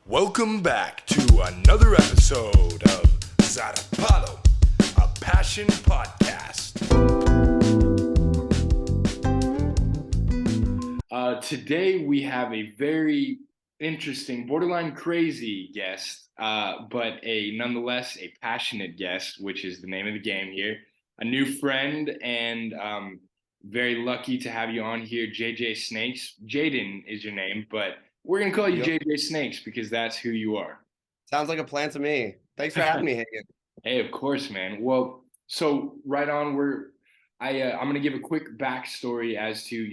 Welcome back to another episode of Zarpado, a passion podcast. Today we have a very interesting, borderline crazy guest, but nonetheless a passionate guest, which is the name of the game here. A new friend, and very lucky to have you on here, JJSnakes. Jaden is your name, but we're gonna call you Yep. JJSnakes because that's who you are. Sounds like a plan to me. Thanks for having me, Hagen. Hey, of course, man. Well, so right on, I'm gonna give a quick backstory as to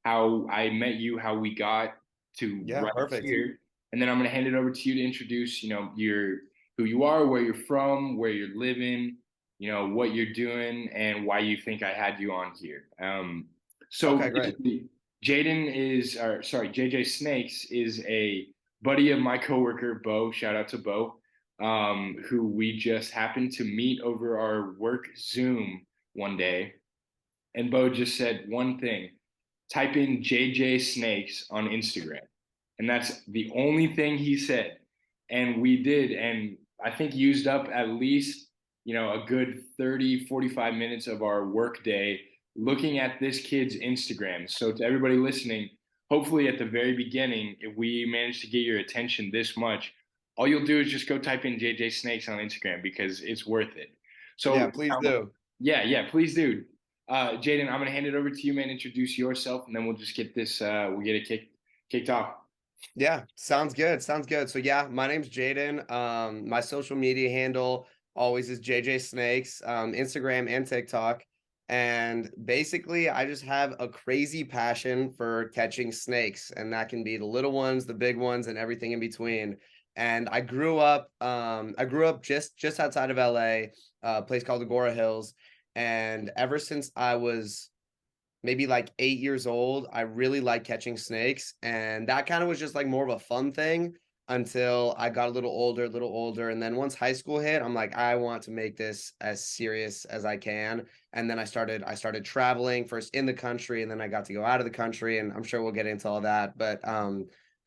how I met you, how we got to Yeah, right perfect. here, and then I'm gonna hand it over to you to introduce your who you are, where you're from, where you're living, what you're doing, and why you think I had you on here. So Okay, great. basically, JJ Snakes is a buddy of my coworker, Bo. Shout out to Bo, who we just happened to meet over our work Zoom one day. And Bo just said one thing: type in JJSnakes on Instagram. And that's the only thing he said. And we did. And I think used up at least, a good 30, 45 minutes of our work day looking at this kid's Instagram. So to everybody listening, hopefully at the very beginning, if we manage to get your attention this much, all you'll do is just go type in JJSnakes on Instagram because it's worth it. Yeah, So please do. yeah, please do. Jaden, I'm gonna hand it over to you, man. Introduce yourself, and then we'll just get we'll get it kicked off. Yeah, sounds good. Sounds good. So yeah, my name's Jaden. My social media handle always is JJSnakes, Instagram and TikTok. And basically, I just have a crazy passion for catching snakes, and that can be the little ones, the big ones, and everything in between. And I grew up just outside of LA, a place called Agora Hills. And ever since I was maybe like 8 years old, I really like catching snakes. And that kind of was just like more of a fun thing until I got a little older. And then once high school hit, I'm like, I want to make this as serious as I can. And then I started traveling first in the country, and then I got to go out of the country. And I'm sure we'll get into all that. But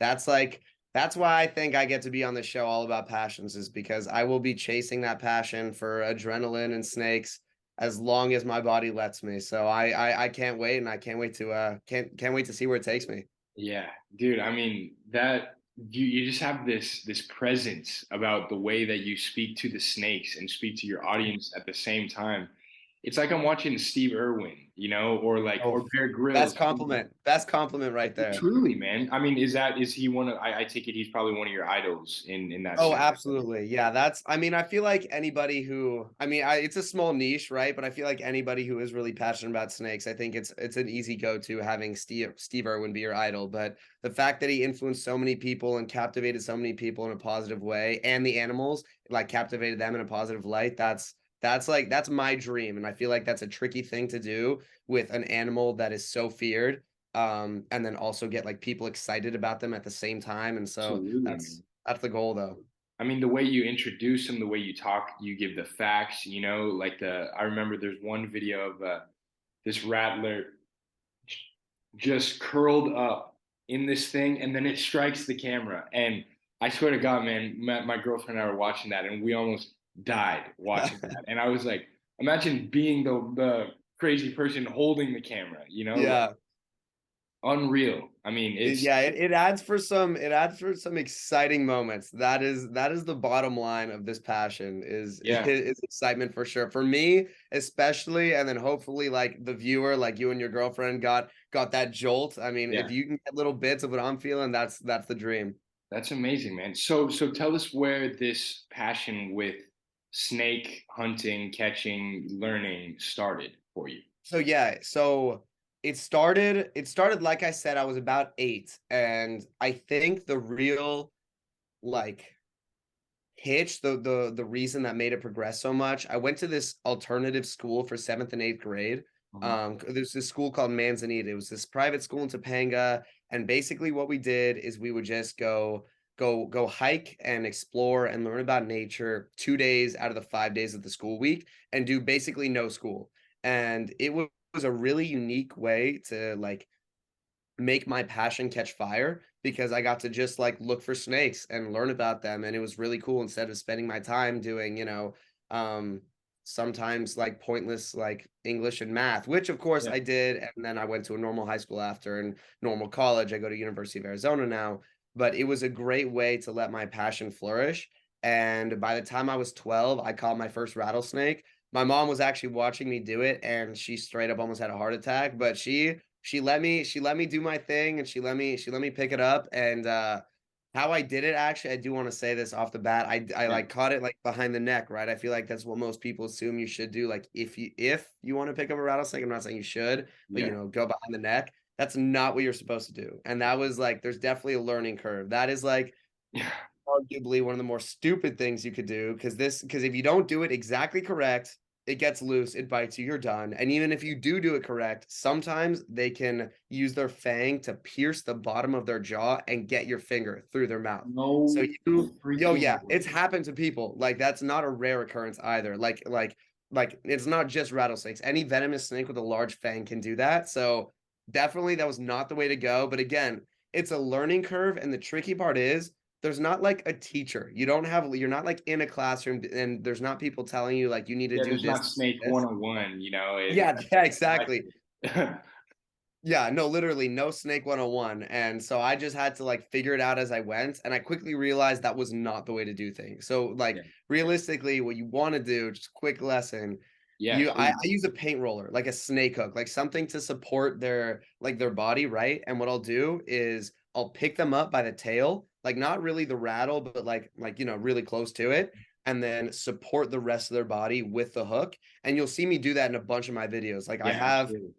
that's like that's why I think I get to be on the show all about passions, is because I will be chasing that passion for adrenaline and snakes as long as my body lets me. So I can't wait, and I can't wait to can't wait to see where it takes me. Yeah, dude. I mean that you just have this presence about the way that you speak to the snakes and speak to your audience at the same time. It's like I'm watching Steve Irwin, or Oh, Bear Grylls. best compliment right there. Truly, man. I mean, is he one of? I take it he's probably one of your idols in that Oh, sense. absolutely. Yeah, I mean, I feel like anybody who, it's a small niche, right? But I feel like anybody who is really passionate about snakes, I think it's an easy go-to having Steve Irwin be your idol. But the fact that he influenced so many people and captivated so many people in a positive way, and the animals, like, captivated them in a positive light, that's my dream. And I feel like that's a tricky thing to do with an animal that is so feared. And then also get like people excited about them at the same time. And so Absolutely, that's man. that's the goal, though. I mean, the way you introduce him, the way you talk, you give the facts, I remember there's one video of this rattler just curled up in this thing, and then it strikes the camera. And I swear to God, man, my girlfriend and I were watching that, and we almost died watching that. And I was like, imagine being the crazy person holding the camera, like Yeah. unreal. I mean, it's It adds for some exciting moments. That is the bottom line of this passion is yeah, is excitement for sure. For me, especially, and then hopefully like the viewer, like you and your girlfriend got that jolt. I mean, yeah. if you can get little bits of what I'm feeling, that's the dream. That's amazing, man. So tell us where this passion with snake hunting, catching, learning started for you. So it started like I said, I was about 8, and I think the real like hitch, the reason that made it progress so much, I went to this alternative school for 7th and 8th grade. Uh-huh. There's this school called Manzanita. It was this private school in Topanga, and basically what we did is we would just go hike and explore and learn about nature 2 days out of the 5 days of the school week, and do basically no school. And it was a really unique way to like make my passion catch fire, because I got to just like look for snakes and learn about them. And it was really cool, instead of spending my time doing, um, sometimes like pointless like English and math, which of course Yeah. I did. And then I went to a normal high school after, and normal college. I go to University of Arizona now, but it was a great way to let my passion flourish. And by the time I was 12, I caught my first rattlesnake. My mom was actually watching me do it, and she straight up almost had a heart attack, but she let me do my thing, and she let me pick it up. And how I did it, actually, I do want to say this off the bat. I Yeah. like caught it like behind the neck, right? I feel like that's what most people assume you should do. Like if you want to pick up a rattlesnake, I'm not saying you should, but Yeah. go behind the neck. That's not what you're supposed to do. And that was like, there's definitely a learning curve. That is like Yeah. arguably one of the more stupid things you could do, because if you don't do it exactly correct, it gets loose, it bites you, you're done. And even if you do it correct, sometimes they can use their fang to pierce the bottom of their jaw and get your finger through their mouth. So No freaking yeah, it's way. happened to people. Like, that's not a rare occurrence either. Like it's not just rattlesnakes. Any venomous snake with a large fang can do that. So definitely that was not the way to go. But again, it's a learning curve, and the tricky part is there's not like a teacher. You're not like in a classroom, and there's not people telling you like you need to Yeah, do there's this, not Snake this. 101, Yeah, yeah, exactly. exactly. Yeah, no, literally no Snake 101. And so I just had to like figure it out as I went. And I quickly realized that was not the way to do things. So like Yeah. realistically, what you want to do, just quick lesson, Yeah, I please. use a paint roller, like a snake hook, like something to support their body, right? And what I'll do is I'll pick them up by the tail, like not really the rattle, but really close to it, and then support the rest of their body with the hook. And you'll see me do that in a bunch of my videos. Like I Yeah, have absolutely.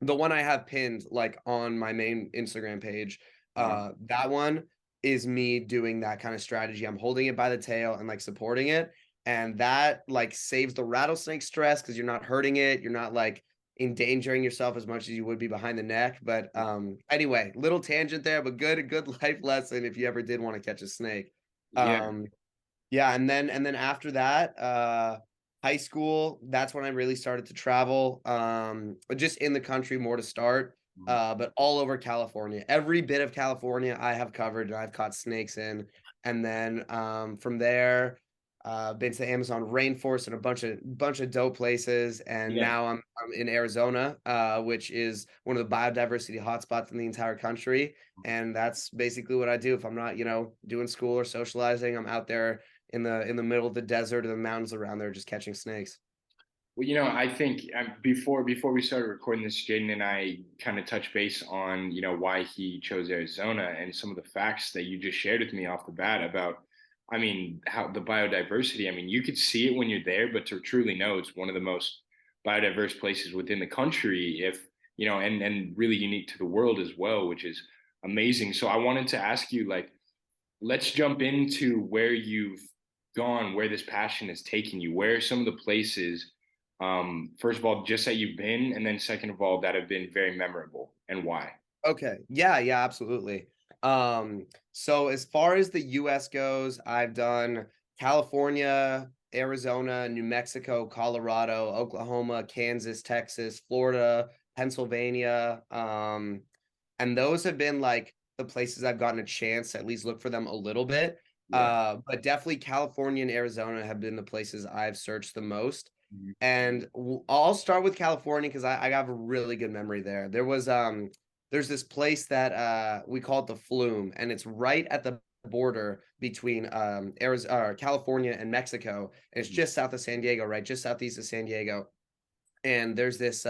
the one I have pinned like on my main Instagram page, Uh-huh. that one is me doing that kind of strategy. I'm holding it by the tail and like supporting it. And that like saves the rattlesnake stress, because you're not hurting it. You're not like endangering yourself as much as you would be behind the neck. But anyway, little tangent there, but good life lesson if you ever did want to catch a snake. Yeah. Um, yeah, and then after that, high school, that's when I really started to travel, just in the country more to start, Mhm. but all over California. Every bit of California I have covered, and I've caught snakes in. And then from there, been to the Amazon rainforest and a bunch of dope places. And Yeah. now I'm in Arizona, which is one of the biodiversity hotspots in the entire country. And that's basically what I do. If I'm not, doing school or socializing, I'm out there in the middle of the desert or the mountains around there just catching snakes. Well, I think before we started recording this, Jaden and I kind of touched base on why he chose Arizona and some of the facts that you just shared with me off the bat about, I mean, how the biodiversity. I mean, you could see it when you're there, but to truly know it's one of the most biodiverse places within the country, if and really unique to the world as well, which is amazing. So I wanted to ask you, like, let's jump into where you've gone, where this passion is taking you. Where are some of the places, first of all, just that you've been, and then second of all, that have been very memorable, and why? Okay. Yeah, yeah, absolutely. So as far as the US goes, I've done California, Arizona, New Mexico, Colorado, Oklahoma, Kansas, Texas, Florida, Pennsylvania. And those have been like the places I've gotten a chance to at least look for them a little bit. Yeah. But definitely California and Arizona have been the places I've searched the most. Mhm. And I'll start with California because I have a really good memory there. There's this place that we call it the Flume, and it's right at the border between Arizona, California and Mexico. And it's just south of San Diego, right? Just southeast of San Diego. And there's this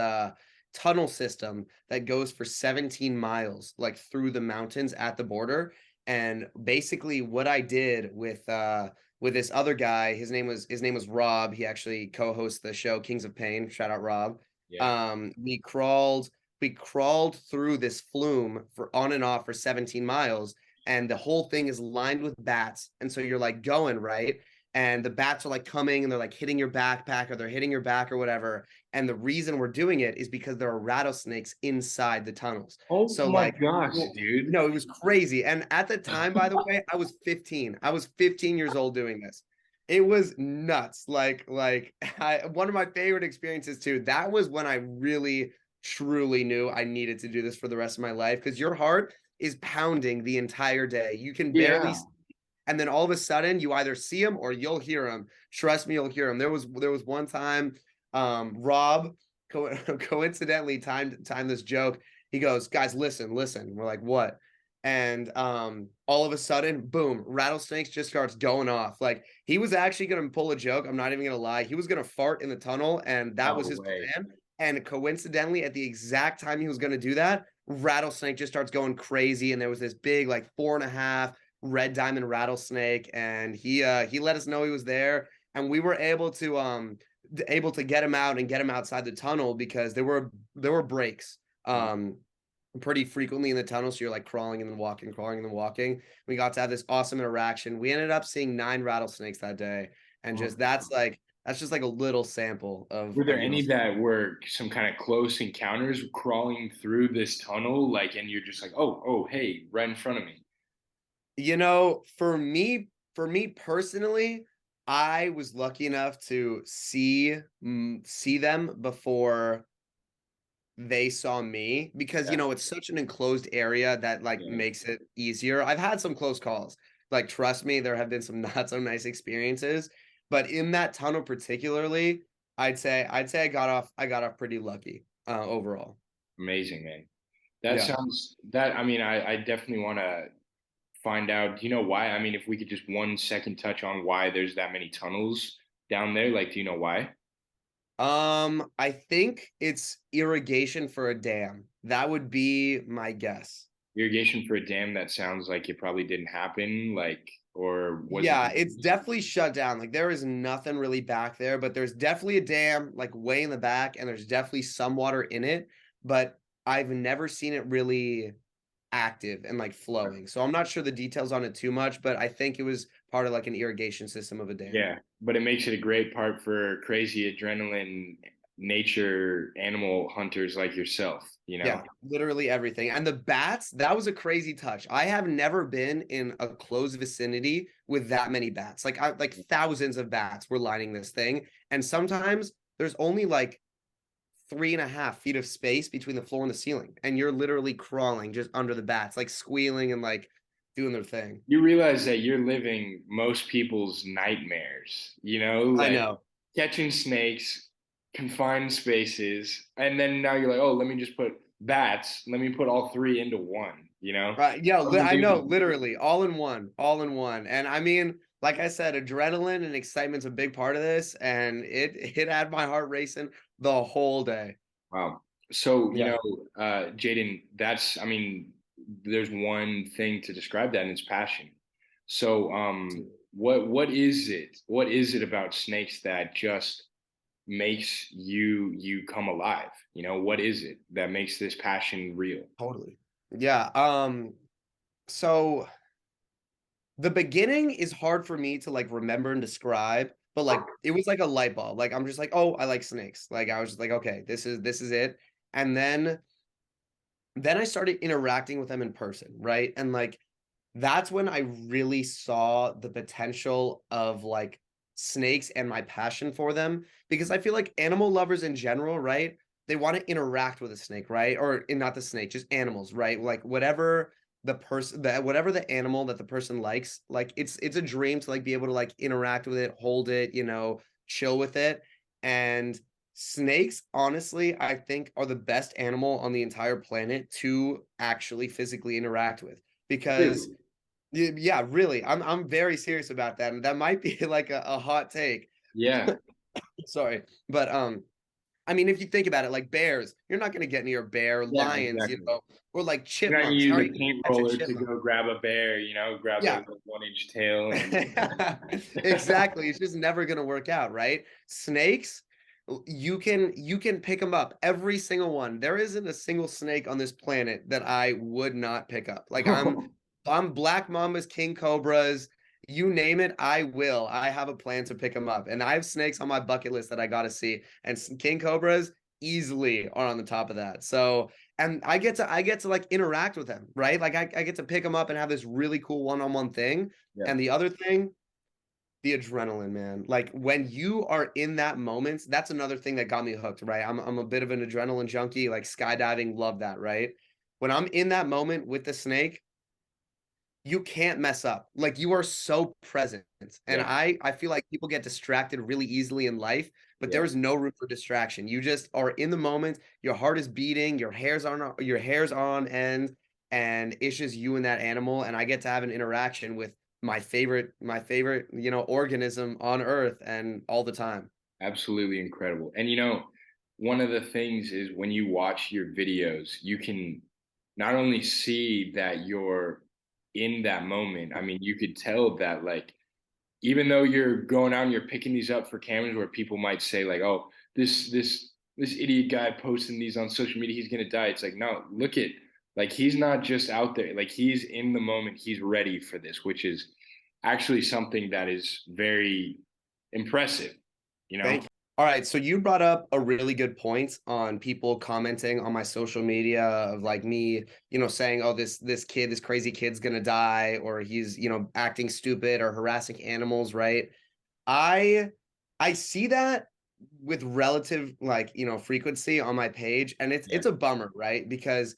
tunnel system that goes for 17 miles like through the mountains at the border. And basically what I did with this other guy, his name was Rob. He actually co-hosts the show Kings of Pain. Shout out Rob. Yeah. We crawled through this flume for on and off for 17 miles, and the whole thing is lined with bats. And so you're like going, right? And the bats are like coming and they're like hitting your backpack, or they're hitting your back or whatever. And the reason we're doing it is because there are rattlesnakes inside the tunnels. Oh So my like, gosh, well, dude. no, it was crazy. And at the time, by the way, I was 15. I was 15 years old doing this. It was nuts. One of my favorite experiences too. That was when I really truly knew I needed to do this for the rest of my life, because your heart is pounding the entire day. You can barely, Yeah. and then all of a sudden you either see them or you'll hear them. Trust me, you'll hear them. There was one time, Rob coincidentally timed this joke. He goes, "Guys, listen." We're like, "What?" And all of a sudden, boom, rattlesnakes just starts going off. Like, he was actually gonna pull a joke. I'm not even gonna lie. He was gonna fart in the tunnel, and that was No his way. plan. And coincidentally, at the exact time he was gonna do that, rattlesnake just starts going crazy, and there was this big, like, 4.5 red diamond rattlesnake, and he let us know he was there, and we were able to get him out and get him outside the tunnel, because there were breaks pretty frequently in the tunnel, so you're like crawling and then walking, crawling and then walking. We got to have this awesome interaction. We ended up seeing 9 rattlesnakes that day, and Oh, just that's just like a little sample were there of any that were some kind of close encounters crawling through this tunnel, like, and you're just like, oh, hey, right in front of me? For me personally, I was lucky enough to see them before they saw me, because Yeah, it's such an enclosed area that like yeah. makes it easier. I've had some close calls. Like, trust me, there have been some not so nice experiences, but in that tunnel particularly, I'd say I got off pretty lucky overall. Amazing, man. That Yeah. sounds that. I mean, I definitely want to find out. Do you know why? I mean, if we could just 1 second touch on why there's that many tunnels down there. Like, do you know why? I think it's irrigation for a dam. That would be my guess. Irrigation for a dam. That sounds like it probably didn't happen. Like, or was it? Yeah, it's definitely shut down. Like, there is nothing really back there, but there's definitely a dam like way in the back, and there's definitely some water in it, but I've never seen it really active and like flowing. So I'm not sure the details on it too much, but I think it was part of like an irrigation system of a dam. Yeah, but it makes it a great part for crazy adrenaline nature animal hunters like yourself, you know? Yeah, literally everything. And the bats, that was a crazy touch. I have never been in a close vicinity with that many bats. Like thousands of bats were lining this thing. And sometimes there's only like 3.5 feet of space between the floor and the ceiling. And you're literally crawling just under the bats, like squealing and like doing their thing. You realize that you're living most people's nightmares, you know, I like know. catching snakes, confined spaces, and then now you're like, oh, let me just put bats, let me put all three into one, you know? Right. Yeah, I know, Unbelievable. literally, all in one, all in one. And I mean, like I said, adrenaline and excitement's a big part of this, and it had my heart racing the whole day. Wow. So, Yeah. Jaden, I mean, there's one thing to describe that, and it's passion. So, what is it? What is it about snakes that just makes you come alive? You know, what is it that makes this passion real? Totally. Yeah. So the beginning is hard for me to like remember and describe, but like it was like a light bulb. Like, I'm just like, oh, I like snakes. Like, I was just like, okay, this is it. And then I started interacting with them in person, right? And like that's when I really saw the potential of like snakes and my passion for them, because I feel like animal lovers in general, right? They want to interact with a snake, right? Or not the snake, just animals, right? Like whatever the animal that the person likes, like it's a dream to like be able to like interact with it, hold it, chill with it. And snakes, honestly, I think are the best animal on the entire planet to actually physically interact with, because Really? yeah, really. I'm very serious about that. And that might be like a hot take. Yeah. Sorry. But I mean, if you think about it, like bears, you're not gonna get near a bear, Yeah, lions, exactly. or like You're not gonna chipmunks. How use are a you gonna paint catch a roller to chipmunk? go grab a bear, grab their Yeah. little 1 inch tail and Exactly. It's just never gonna work out, right? Snakes, you can pick them up. Every single one. There isn't a single snake on this planet that I would not pick up. Like, I'm black mambas, king cobras, you name it, I will. I have a plan to pick them up. And I have snakes on my bucket list that I gotta see. And king cobras easily are on the top of that. So, and I get to like interact with them, right? Like, I get to pick them up and have this really cool one-on-one thing. yeah. And the other thing, The adrenaline, man. Like when you are in that moment, that's another thing that got me hooked, right? I'm a bit of an adrenaline junkie, like skydiving, love that, right? When I'm in that moment with the snake, you can't mess up. Like you are so present. And Yeah. I feel like people get distracted really easily in life, but there Yeah. is no room for distraction. You just are in the moment, your heart is beating, your hair's on end, and it's just you and that animal. And I get to have an interaction with my favorite, organism on earth and all the time. Absolutely incredible. And one of the things is when you watch your videos, you can not only see that you're in that moment. I mean, you could tell that like even though you're going out and you're picking these up for cameras where people might say like, "Oh, this idiot guy posting these on social media, he's gonna die." It's like, no, look at like he's not just out there, like he's in the moment, he's ready for this, which is actually something that is very impressive, you know? Thank you. All right, so you brought up a really good point on people commenting on my social media of like me, saying, "Oh, this kid, this crazy kid's gonna die," or he's, acting stupid or harassing animals, right? I I see that with relative like, frequency on my page, and Yeah, it's a bummer, right? Because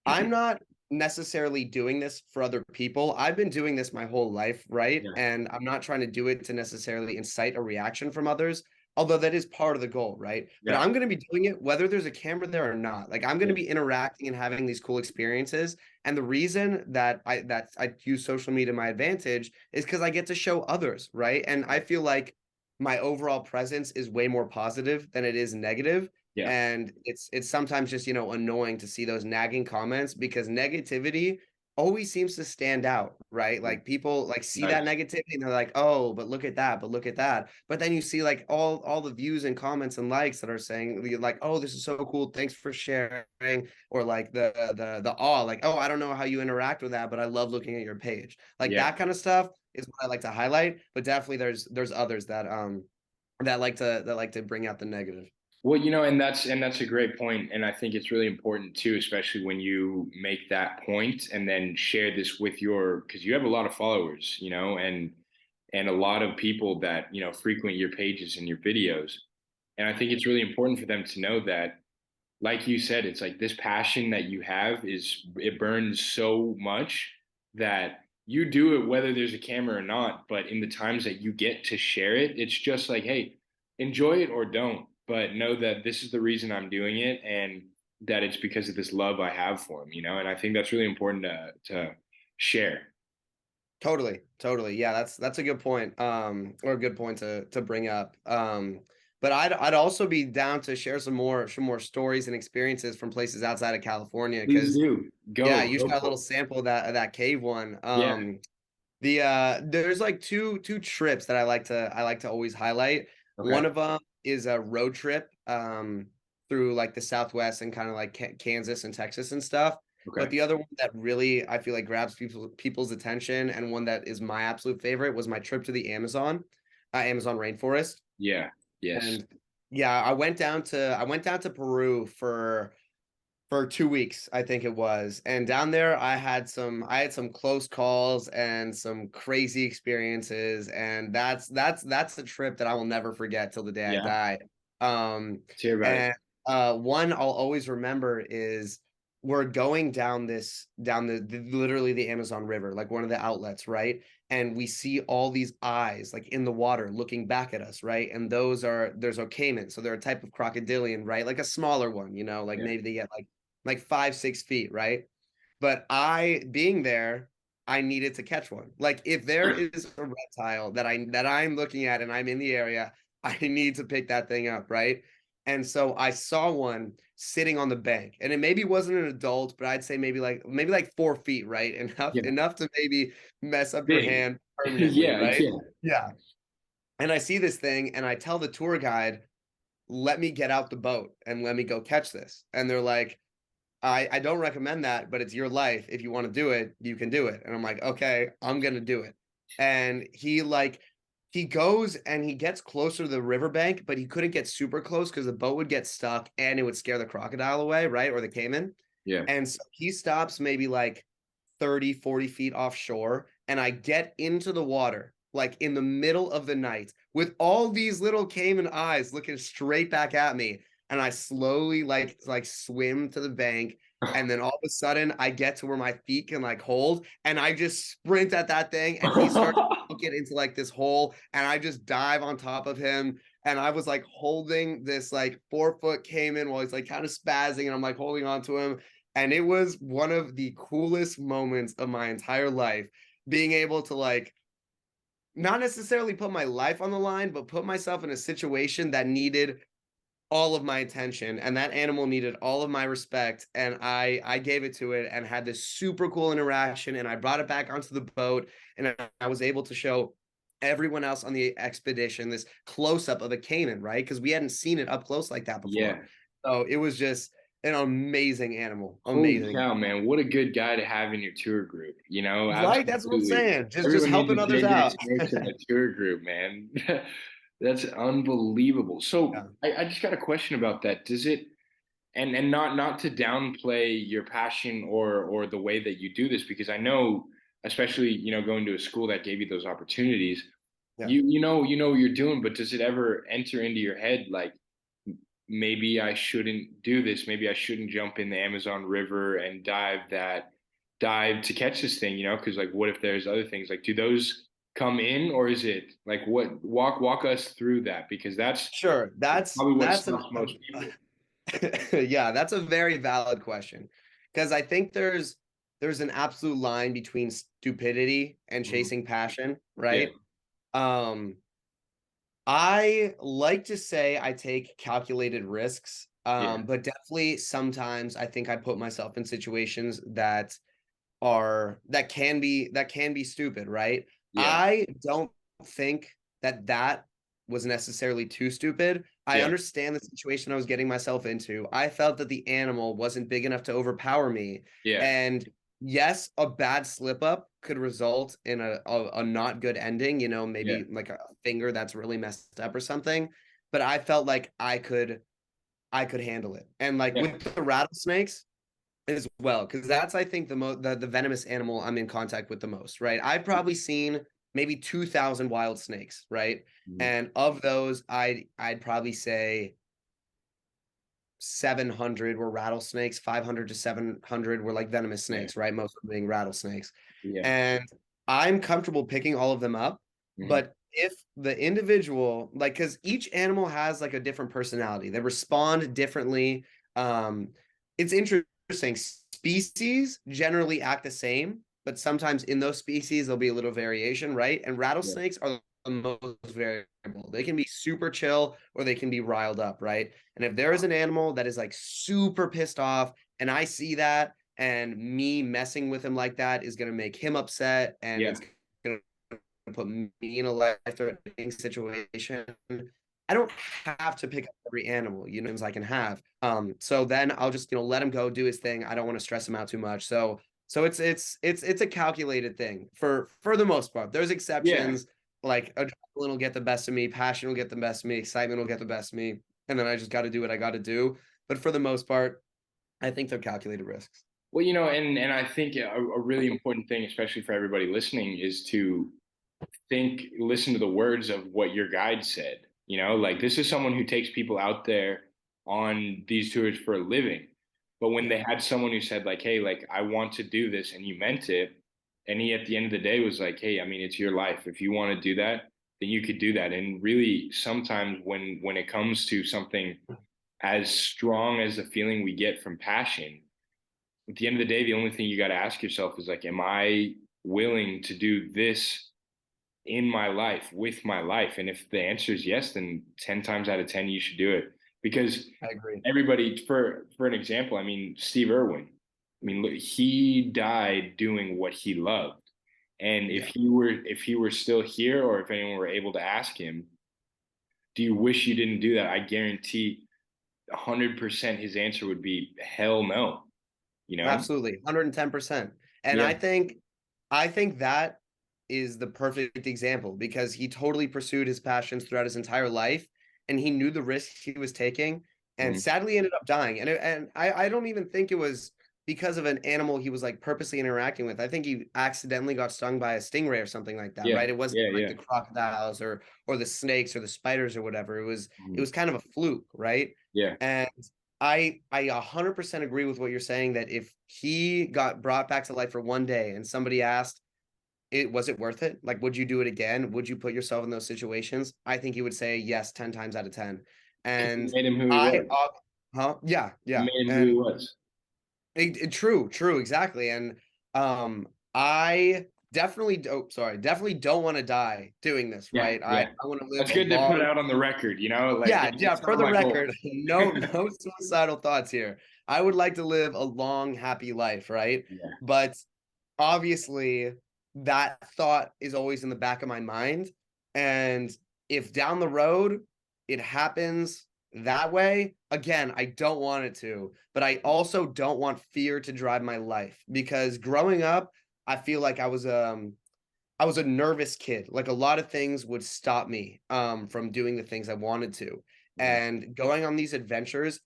I'm not necessarily doing this for other people. I've been doing this my whole life, right? yeah, And I'm not trying to do it to necessarily incite a reaction from others, although that is part of the goal, right? But yeah, I'm going to be doing it whether there's a camera there or not. Like I'm going to yeah, be interacting and having these cool experiences. And the reason that I use social media to my advantage is because I get to show others, right? And I feel like my overall presence is way more positive than it is negative, yeah, and it's sometimes just annoying to see those nagging comments because negativity always seems to stand out, right? yeah. Like people like see that Nice. negativity and they're like, oh, but look at that, but look at that. But then you see like all the views and comments and likes that are saying like, oh, this is so cool, thanks for sharing, or like the awe, like, oh, I don't know how you interact with that, but I love looking at your page. Like Yeah. that kind of stuff is what I like to highlight, but definitely there's others that like to bring out the negative. Well, and that's a great point, and I think it's really important too, especially when you make that point and then share this with your because you have a lot of followers, and a lot of people that frequent your pages and your videos, and I think it's really important for them to know that, like you said, it's like this passion that you have is it burns so much that you do it whether there's a camera or not. But in the times that you get to share it, it's just like, hey, enjoy it or don't, but know that this is the reason I'm doing it and that it's because of this love I have for him. And I think that's really important to share. Totally, totally. Yeah, that's a good point. Or a good point to bring up. But I'd also be down to share some more stories and experiences from places outside of California Please because do. yeah, Go, you go shot a for little it. sample of that cave one. Yeah. There's like two trips that I like to always highlight. Okay. One of them is a road trip through like the Southwest and kind of like Kansas and Texas and stuff. But Okay. the other one that really I feel like grabs people's attention and one that is my absolute favorite was my trip to the Amazon rainforest. Yeah. Yes. And yeah, I went down to Peru for 2 weeks, I think it was. And down there, I had some close calls and some crazy experiences, and that's a trip that I will never forget till the day I Yeah. die. Um, Let's hear about it. and one I'll always remember is we're going down the literally the Amazon River, like one of the outlets, right? And we see all these eyes like in the water looking back at us, right? And there's a caiman, so they're a type of crocodilian, right? Like a smaller one, like Yeah. maybe they get like 5-6 feet, right? But I being there, I needed to catch one. Like if there is a reptile that I'm looking at and I'm in the area, I need to pick that thing up, right? And so I saw one sitting on the bank, and it maybe wasn't an adult, but I'd say maybe like 4 feet, right? Enough Yeah. enough to maybe mess up your Big. hand permanently, Yeah. right? Yeah. Yeah. And I see this thing, and I tell the tour guide, "Let me get out the boat and let me go catch this." And they're like, I don't recommend that, but it's your life. If you want to do it, you can do it. And I'm like, okay, I'm gonna do it. And he goes and he gets closer to the riverbank, but he couldn't get super close because the boat would get stuck and it would scare the crocodile away, right? Or the caiman. Yeah. And so he stops maybe like 30, 40 feet offshore, and I get into the water like in the middle of the night with all these little caiman eyes looking straight back at me. And I slowly like swim to the bank. And then all of a sudden I get to where my feet can like hold, and I just sprint at that thing, and he starts to get into like this hole, and I just dive on top of him. And I was like holding this like 4-foot caiman while he's like kind of spazzing, and I'm like holding on to him. And it was one of the coolest moments of my entire life, being able to like not necessarily put my life on the line, but put myself in a situation that needed all of my attention, and that animal needed all of my respect, and I gave it to it and had this super cool interaction, and I brought it back onto the boat, and I was able to show everyone else on the expedition this close-up of a caiman, right? Because we hadn't seen it up close like that before. Yeah. So it was just an amazing animal. Holy Amazing. cow, man. What a good guy to have in your tour group. Right? That's what I'm Absolutely. saying. Just Everyone needs helping a others JJ out. Snakes in the tour group, man. That's unbelievable. So Yeah. I just got a question about that. Does it and not to downplay your passion or the way that you do this, because I know, especially, going to a school that gave you those opportunities, Yeah. you know what you're doing, but does it ever enter into your head like, maybe I shouldn't do this. Maybe I shouldn't jump in the Amazon River and dive to catch this thing, because like what if there's other things? Like, do those come in, or is it like what walk us through that, because that's Sure. probably what That's an stops most people. yeah, that's a very valid question, because I think there's an absolute line between stupidity and Mhm. chasing passion, Yeah, right? Um, I like to say I take calculated risks, yeah, but definitely sometimes I think I put myself in situations that can be stupid, right? yeah, I don't think that was necessarily too stupid. I yeah, understand the situation I was getting myself into. I felt that the animal wasn't big enough to overpower me. yeah, And yes, a bad slip up could result in a not good ending, yeah, maybe like a finger that's really messed up or something. But I felt like I could handle it. And like yeah, with the rattlesnakes, as well, because that's I think the venomous animal I'm in contact with the most, right? I've probably seen maybe 2,000 wild snakes, right? mhm, And of those, I'd probably say 700 were rattlesnakes, 500 to 700 were like venomous yeah, snakes, right? Most of them being rattlesnakes. yeah, And I'm comfortable picking all of them up, mhm, but if the individual, like, because each animal has like a different personality, they respond differently. Um, it's interesting. Species generally act the same, but sometimes in those species there'll be a little variation, right? And yeah, rattlesnakes are the most variable. They can be super chill or they can be riled up, right? And if there is an animal that is like super pissed off, and I see that, and me messing with him like that is going to make him upset, and yeah, it's going to put me in a life-threatening situation, I don't have to pick up every animal, as I can have. So then I'll just, let him go do his thing. I don't want to stress him out too much. So it's a calculated thing for the most part. There's yeah. exceptions, like adrenaline will get the best of me, passion will get the best of me, excitement will get the best of me, and then I just got to do what I got to do. But for the most part, I think they're calculated risks. Well, and I think a really important thing, especially for everybody listening, is to listen to the words of what your guide said. Like, this is someone who takes people out there on these tours for a living. But when Yeah, they had someone who said, like, hey, like, I want to do this, and you meant it, and he at the end of the day was like, hey, I mean, it's your life. If you want to do that, then you could do that. And really, sometimes when it comes to something as strong as the feeling we get from passion, at the end of the day, the only thing you got to ask yourself is like, am I willing to do this in my life, with my life? And if the answer is yes, then 10 times out of 10, you should do it. Because I agree. everybody, for an example, I mean, Steve Irwin, I mean, look, he died doing what he loved. And Yeah, if he were still here, or if anyone were able to ask him, do you wish you didn't do that? I guarantee 100% his answer would be hell no, you know? absolutely, 110%. And Yeah. I think that is the perfect example, because he totally pursued his passions throughout his entire life, and he knew the risks he was taking, and Mhm. sadly ended up dying. And I don't even think it was because of an animal he was like purposely interacting with. I think he accidentally got stung by a stingray or something like that, Yeah. right? It wasn't Yeah. like Yeah. the crocodiles or the snakes or the spiders or whatever. It Mhm. was kind of a fluke, right? Yeah. And I 100% agree with what you're saying, that if he got brought back to life for one day and somebody asked, was it worth it? Like, would you do it again? Would you put yourself in those situations? I think he would say yes 10 times out of 10. 'Cause it And made him who he I was. huh? Yeah, It yeah. made him who he And was. true, true, exactly. And I definitely don't want to die doing this, Yeah. right? I Yeah. want to live That's a good to put long. out on the record, like Yeah, yeah, it's for not the my goal. record, no suicidal thoughts here. I would like to live a long, happy life, right? Yeah. But obviously that thought is always in the back of my mind. And if down the road it happens that way, again, I don't want it to, but I also don't want fear to drive my life, because growing up, I feel like I was a nervous kid. Like a lot of things would stop me from doing the things I wanted to. Yeah. And going on these adventures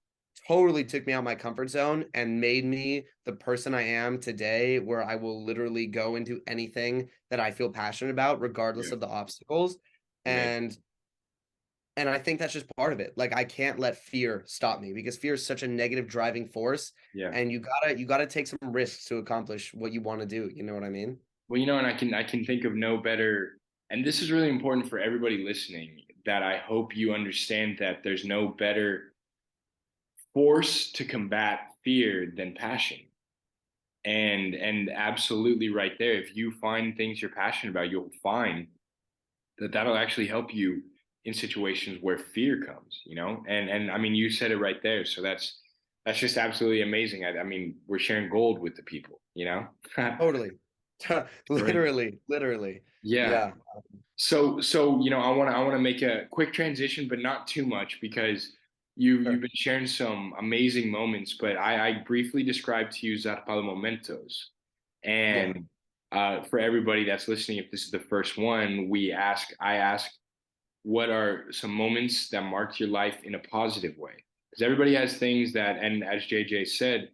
totally took me out of my comfort zone and made me the person I am today, where I will literally go into anything that I feel passionate about, regardless Yeah. of the obstacles. Amazing. And and I think that's just part of it. Like I can't let fear stop me, because fear is such a negative driving force. Yeah. And you gotta take some risks to accomplish what you want to do. You know what I mean? Well, and I can think of no better, and this is really important for everybody listening, that I hope you understand that there's no better force to combat fear than passion. And absolutely right there, if you find things you're passionate about, you'll find that that'll actually help you in situations where fear comes. And I mean, you said it right there. So that's just absolutely amazing. I mean, we're sharing gold with the people. Totally. Great. Literally, literally. Yeah. Yeah. So I want to make a quick transition, but not too much, because you've Sure. been sharing some amazing moments. But I briefly described to you Zarpado momentos, Yeah. and for everybody that's listening, if this is the first one, I ask, what are some moments that marked your life in a positive way? Because everybody has things that, and as JJ said,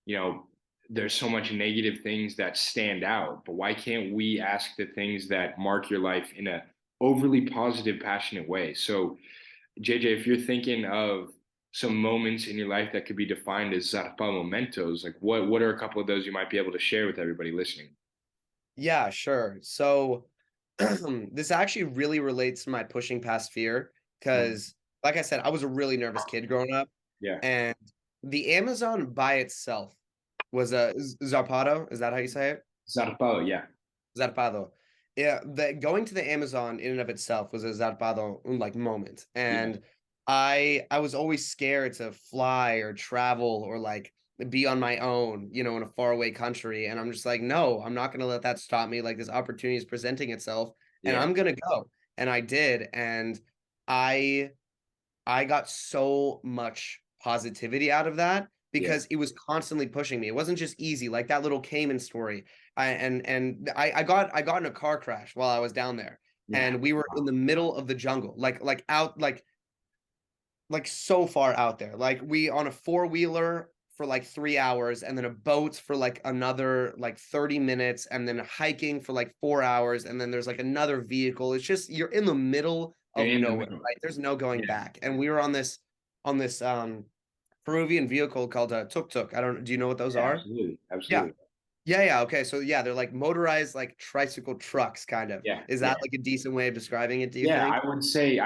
you know, there's so much negative things that stand out, but why can't we ask the things that mark your life in a overly positive, passionate way? So, JJ, if you're thinking of some moments in your life that could be defined as zarpa momentos, like what are a couple of those you might be able to share with everybody listening? Yeah, sure. So this actually really relates to my pushing past fear, Mhm. because like I said, I was a really nervous kid growing up, Yeah, and the Amazon by itself was a Zarpado. Is that how you say it? zarpado, yeah, Zarpado. Yeah, the going to the Amazon in and of itself was a Zarpado like moment. yeah, And I was always scared to fly or travel or like be on my own, in a faraway country. And I'm just like, no, I'm not gonna let that stop me. Like this opportunity is presenting itself and yeah, I'm gonna go. And I did. And I I got so much positivity out of that, yeah, because it was constantly pushing me. It wasn't just easy, like that little Cayman story. I got in a car crash while I was down there, yeah, and we were in the middle of the jungle, like out, like so far out there. Like we on a four-wheeler for like 3 hours, and then a boat for like another like 30 minutes, and then hiking for like 4 hours, and then there's like another vehicle. It's just you're in the middle you're of in the nowhere, middle. right? There's no going Yeah, back. And we were on this Peruvian vehicle called a tuk-tuk. I don't Do you know what those yeah, are? absolutely, Yeah. absolutely. Yeah, yeah. Okay. So yeah, they're like motorized like tricycle trucks, kind of. Yeah, Is yeah. that like a decent way of describing it, do you Yeah, think? I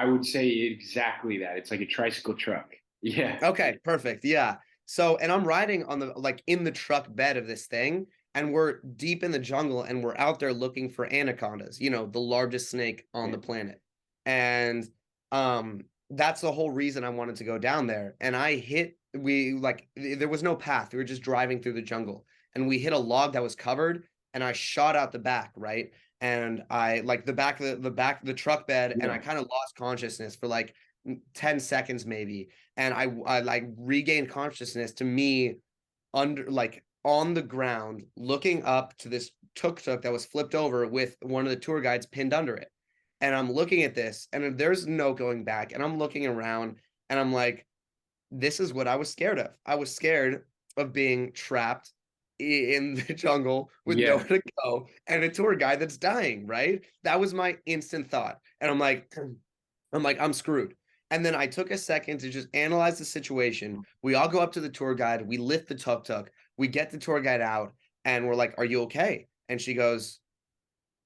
would say exactly that. It's like a tricycle truck. Yeah. Okay, perfect. Yeah. So, and I'm riding on the like in the truck bed of this thing, and we're deep in the jungle, and we're out there looking for anacondas, the largest snake on Yeah. the planet. And that's the whole reason I wanted to go down there. And there was no path. We were just driving through the jungle, and we hit a log that was covered, and I shot out the back, right? And I like the truck bed, and I Yeah. kind of lost consciousness for like 10 seconds maybe. And I like regained consciousness to me under like on the ground looking up to this tuk-tuk that was flipped over with one of the tour guides pinned under it. And I'm looking at this and there's no going back, and I'm looking around and I'm like, this is what I was scared of. I was scared of being trapped in the jungle with Yeah. nowhere to go and a tour guide that's dying, right? That was my instant thought. And I'm screwed. And then I took a second to just analyze the situation. We all go up to the tour guide, we lift the tuk-tuk, we get the tour guide out, and we're like, "Are you okay?" And she goes,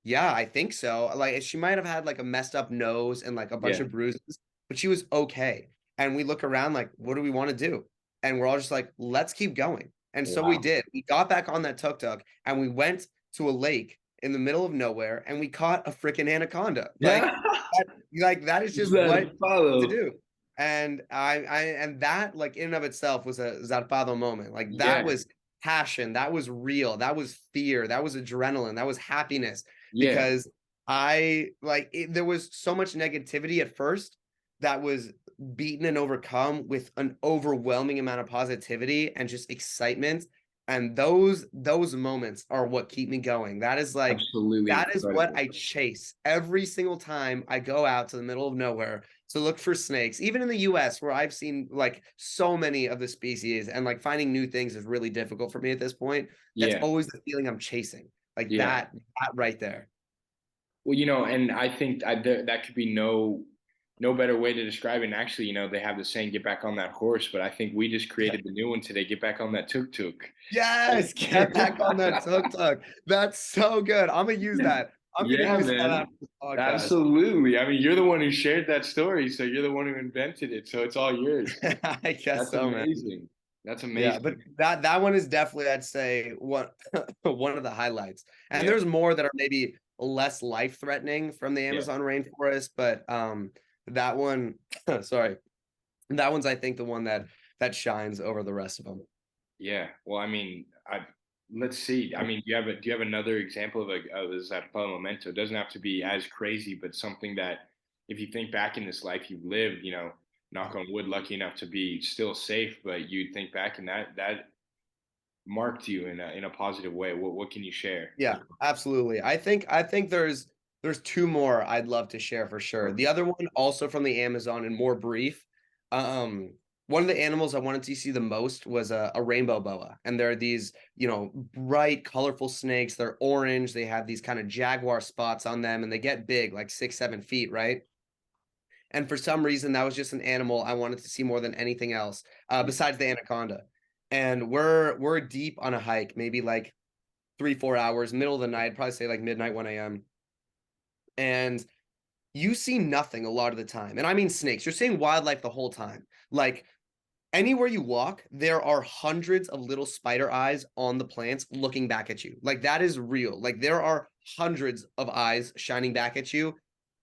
"Yeah, I think so." Like she might have had like a messed up nose and like a bunch Yeah. of bruises, but she was okay. And we look around like, what do we want to do? And we're all just like, let's keep going. And so we Wow. did. We got back on that tuk-tuk and we went to a lake in the middle of nowhere and we caught a freaking anaconda. Yeah. Like that is just what to Zarpado. do. And and that like in and of itself was a Zarpado moment. Like that Yeah. was passion, that was real, that was fear, that was adrenaline, that was happiness Yeah. because there was so much negativity at first that was beaten and overcome with an overwhelming amount of positivity and just excitement. And those moments are what keep me going. Absolutely That is what incredible. I chase every single time I go out to the middle of nowhere to look for snakes. Even in the US, where I've seen like so many of the species and like finding new things is really difficult for me at this point. That's Yeah. always the feeling I'm chasing. Like Yeah. that right there. Well, and I think that could be no better way to describe it. And actually, they have the saying, "Get back on that horse," but I think we just Yeah. created the new one today. Get back on that tuk tuk. Yes, get back on that tuk-tuk. That's so good. I'm gonna use that. I'm gonna Yeah, use that man. after this podcast. Absolutely. I mean, you're the one who shared that story, so you're the one who invented it. So it's all yours. I guess That's so, man. amazing. That's Yeah, but amazing. that one is definitely, I'd say, one of the highlights. And Yeah. there's more that are maybe less life-threatening from the Yeah. Amazon rainforest, but that one, sorry, that one's I think the one that shines over the rest of them. Yeah. Well, I mean, let's see. I mean, do you have another example of a Zarpado memento? It doesn't have to be as crazy, but something that if you think back in this life you've lived, knock on wood, lucky enough to be still safe, but you think back and that marked you in a positive way. What can you share? Yeah, absolutely. I think there's two more I'd love to share for sure. Okay. The other one also from the Amazon and more brief. Um, One of the animals I wanted to see the most was a rainbow boa. And there are these, bright, colorful snakes. They're orange. They have these kind of jaguar spots on them and they get big, like 6, 7 feet, right? And for some reason, that was just an animal I wanted to see more than anything else, besides the anaconda. And we're deep on a hike, maybe like 3, 4 hours, middle of the night, probably say like midnight, 1 a.m. And you see nothing a lot of the time. And I mean snakes. You're seeing wildlife the whole time. Like anywhere you walk, there are hundreds of little spider eyes on the plants looking back at you. Like that is real. Like there are hundreds of eyes shining back at you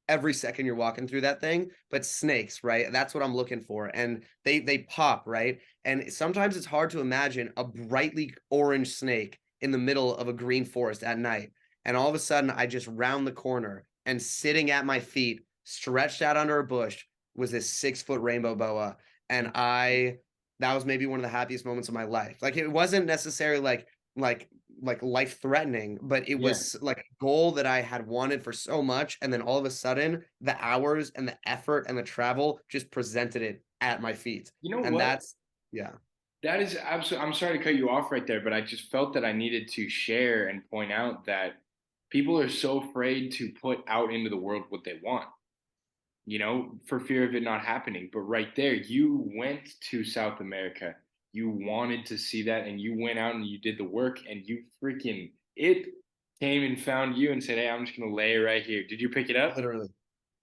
every second you're walking through that thing. But snakes, right? That's what I'm looking for. And they pop, right? And sometimes it's hard to imagine a brightly orange snake in the middle of a green forest at night. And all of a sudden I just round the corner and sitting at my feet, stretched out under a bush, was this 6 foot rainbow boa. And that was maybe one of the happiest moments of my life. Like it wasn't necessarily like life threatening, but it Yeah. was like a goal that I had wanted for so much. And then all of a sudden, the hours and the effort and the travel just presented it at my feet. You know And what? yeah, That is absolutely. I'm sorry to cut you off right there, but I just felt that I needed to share and point out that people are so afraid to put out into the world what they want, for fear of it not happening. But right there, you went to South America. You wanted to see that, and you went out and you did the work, and it came and found you and said, "Hey, I'm just gonna lay it right here." Did you pick it up? literally.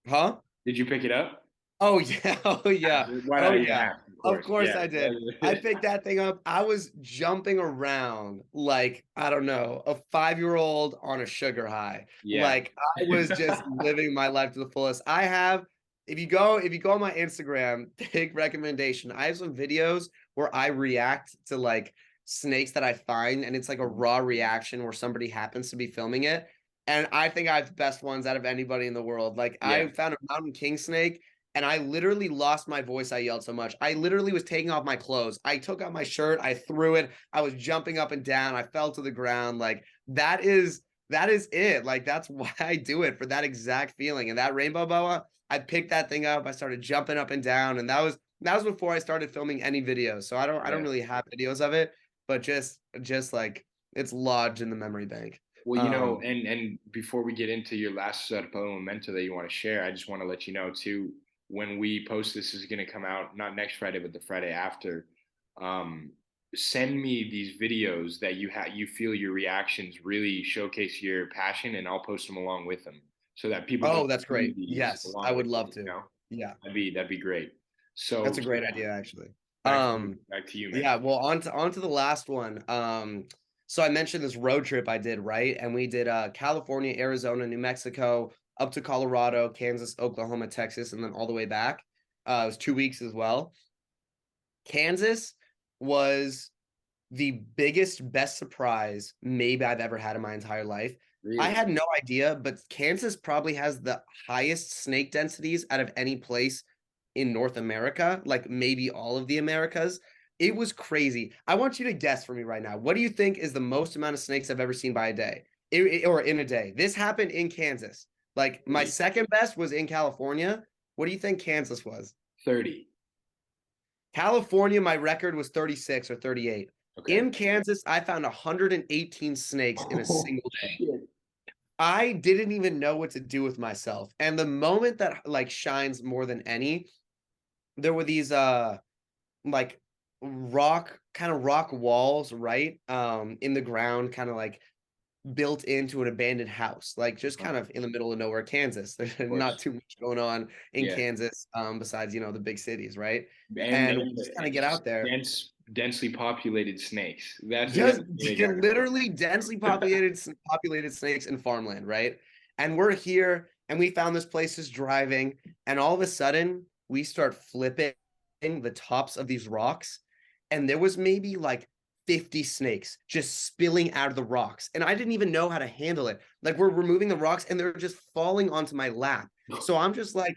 Huh? Did you pick it up? Oh yeah. Oh yeah. Why Oh not? You yeah. have, of Of course. course Yeah. I did. I picked that thing up. I was jumping around like, I don't know, a 5-year-old on a sugar high. Yeah. Like I was just living my life to the fullest. I have, if you go on my Instagram, big recommendation. I have some videos where I react to like snakes that I find, and it's like a raw reaction where somebody happens to be filming it. And I think I have the best ones out of anybody in the world. Like I Yeah. found a mountain king snake and I literally lost my voice. I yelled so much. I literally was taking off my clothes. I took out my shirt. I threw it. I was jumping up and down. I fell to the ground. Like that is it. Like that's why I do it, for that exact feeling. And that rainbow boa, I picked that thing up. I started jumping up and down, and that was before I started filming any videos. So I don't Yeah. really have videos of it, but just like It's lodged in the memory bank. Well, Um, and before we get into your last Zarpado memento that you want to share, I just want to let you know too, when we post this is going to come out not next Friday, but the Friday after. Um, Send me these videos that you feel your reactions really showcase your passion, and I'll post them along with them so that people can oh, that's see great. these Yes, I along would with love them. to. Yeah, That'd be great. that's So a great idea, actually. back Um, back to you, man. yeah, well, on to the last one. So I mentioned this road trip I did, right? And we did California, Arizona, New Mexico, up to Colorado, Kansas, Oklahoma, Texas, and then all the way back. It was 2 weeks as well. Kansas was the biggest, best surprise maybe I've ever had in my entire life. I Really? had no idea, but Kansas probably has the highest snake densities out of any place in North America, like maybe all of the Americas. It was crazy. I want you to guess for me right now. What do you think is the most amount of snakes I've ever seen by a day or in a day? This happened in Kansas. Like my 30. second best was in California. What do you think Kansas was? 30. California, my record was 36 or 38. Okay. In Kansas, I found 118 snakes in a Oh single day. shit. I didn't even know what to do with myself. And the moment that like shines more than any, there were these like rock walls, right? In the ground, kind of like built into an abandoned house, like just Of kind of in the middle of nowhere, Kansas. There's not course. too much going on in Yeah. Kansas, besides, the big cities, right? And And we just kind of get out there. densely populated snakes. That's Just an example. literally densely populated snakes in farmland, right? And we're here and we found this place is driving, and all of a sudden we start flipping the tops of these rocks, and there was maybe like 50 snakes just spilling out of the rocks. And I didn't even know how to handle it. Like we're removing the rocks and they're just falling onto my lap. So I'm just like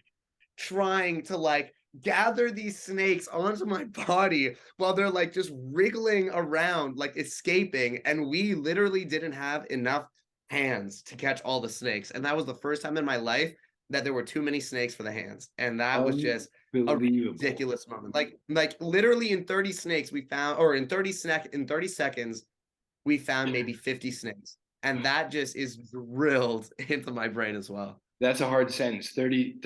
trying to like gather these snakes onto my body while they're like just wriggling around, like escaping. And we literally didn't have enough hands to catch all the snakes. And that was the first time in my life that there were too many snakes for the hands. And that was just a Unbelievable. ridiculous moment. Like literally in 30 snakes we found, or in 30 seconds, we found maybe 50 snakes. And that just is drilled into my brain as well. That's a hard sentence. 30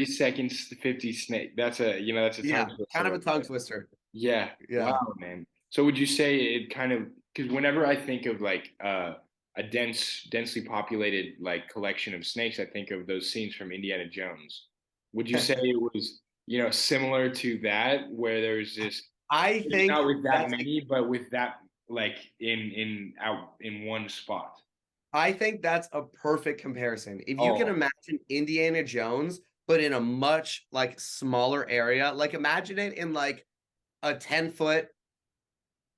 seconds to 50 snake. That's a tongue Yeah, twister kind of a right tongue there. twister. Yeah. Yeah. Wow, man. So would you say it kind of, because whenever I think of like a densely populated like collection of snakes, I think of those scenes from Indiana Jones. Would you say it was, similar to that, where there's this, I maybe think not with that that's many, but with that like in out in one spot? I think that's a perfect comparison. If you can Oh, imagine Indiana Jones, but in a much like smaller area, like imagine it in like a 10-foot